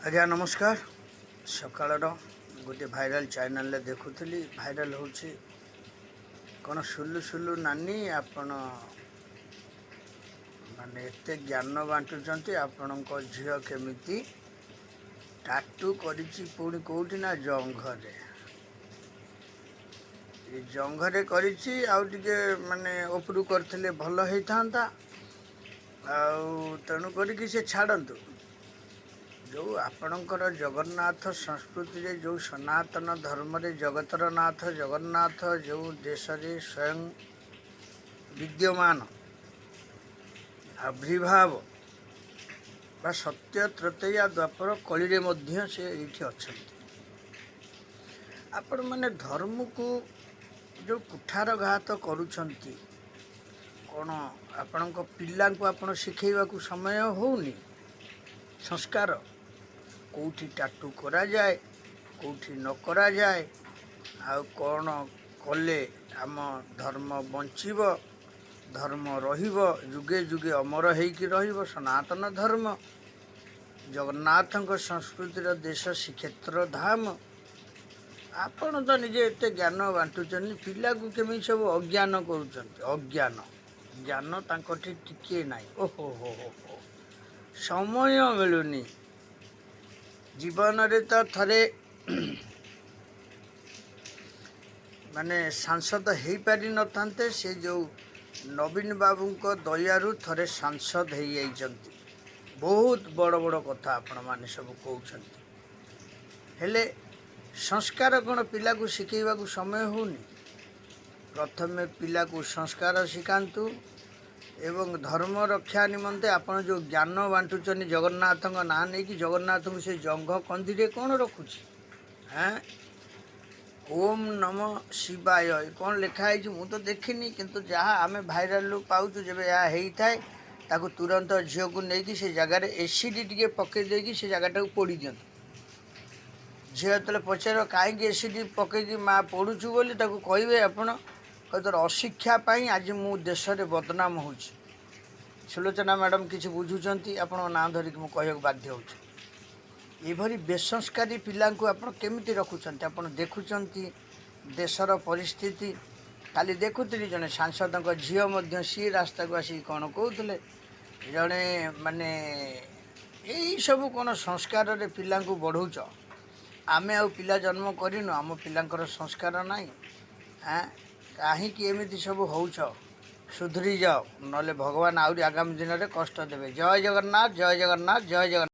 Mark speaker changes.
Speaker 1: आज्ञा नमस्कार। सकाळर गोटे भाइराल चैनल देखुली भाइराल हूँ कौन सुलु सुलु नानी आपण माने एते ज्ञान बांटुंट आपण झील केमिति टाटू करिछि पुणी कोउठी ना जंघरे जंघरे करिछि आउ टिके माने उपरू करथिले भल हेइथांता आउ तेणु करिकि से छाड़न्तु जो आपणकर जगन्नाथ संस्कृति रे जो सनातन धर्म रे जगतर नाथ जगन्नाथ जो देश रे स्वयं विद्यमान आविर्भाव बा सत्य तृतीया द्वापर कली रे मध्य से ये अच्छा आपण मैंने धर्म को जो कुठारघात करुछंती कौन आपण पिला को आपण शिखेवा को समय होनी संस्कार कौटी टाटू करा जाए कौटी न करा जाए आ कौन कले आम धर्म बंचिब धर्म रहिब जुगे जुगे अमर होइकी रहिब सनातन धर्म जगन्नाथ संस्कृतिर देश श्रीक्षेत्र धाम आपण तो निजे एते ज्ञान बांटुचन पिला को केमी सब अज्ञान करुचंती अज्ञान ज्ञान तांकठी टिके नाही ओहो हो हो समय मिलुनी जीवन रे तो थरे माने सांसद हो पारि न थांते से जो नवीन बाबू को दयारु थरे सांसद हो जाइछंती बहुत बड़ बड़ कथा आपण माने सब कहउछंती हेले संस्कार कौन पिला को शिखेवा को समय होनी प्रथमे पिला को संस्कार शिखांतु एवं धर्म रक्षा निमंते आपण जो ज्ञान बांटुचनी जगन्नाथ ना नहीं कि जगन्नाथ को से जंघ कंदी कौन रखुची हैं ओम नम शिवाय कौन लिखाई मु तो देखनी किंतु जहाँ आम भाइराल पाऊँ जब यह होता है ताको तुरंत झील को लेकिन से जगार एसीड टे पकई देकी से जगटा को पोड़ी दिंतु झील जो पचार कहीं एसीड पकईकी माँ पोड़ुचु बोली कहे आपण तोर अशिक्षा आज मु देश में बदनाम हो सुलोचना मैडम किसी बुझुंट आप ना धरिक मुझे कहूँ बाध्य होभरी बेसंस्कारी पिला आप केमी रखुंट आप देखुंट देशर परिस्थिति काली देखुली जड़े सांसद झील सी रास्ता को आसिक कौन कहते जड़े माने यही सब कौन संस्कार रे पिला बढ़ौच आमे आ पिला जन्म करनु आम पिलांकर संस्कार नाई कहीं एमती सब होछ सुधरी जाओ नले भगवान आउरी आगामी दिन में कष्ट देवे। जय जगन्नाथ जय जगन्नाथ जय जगन्नाथ।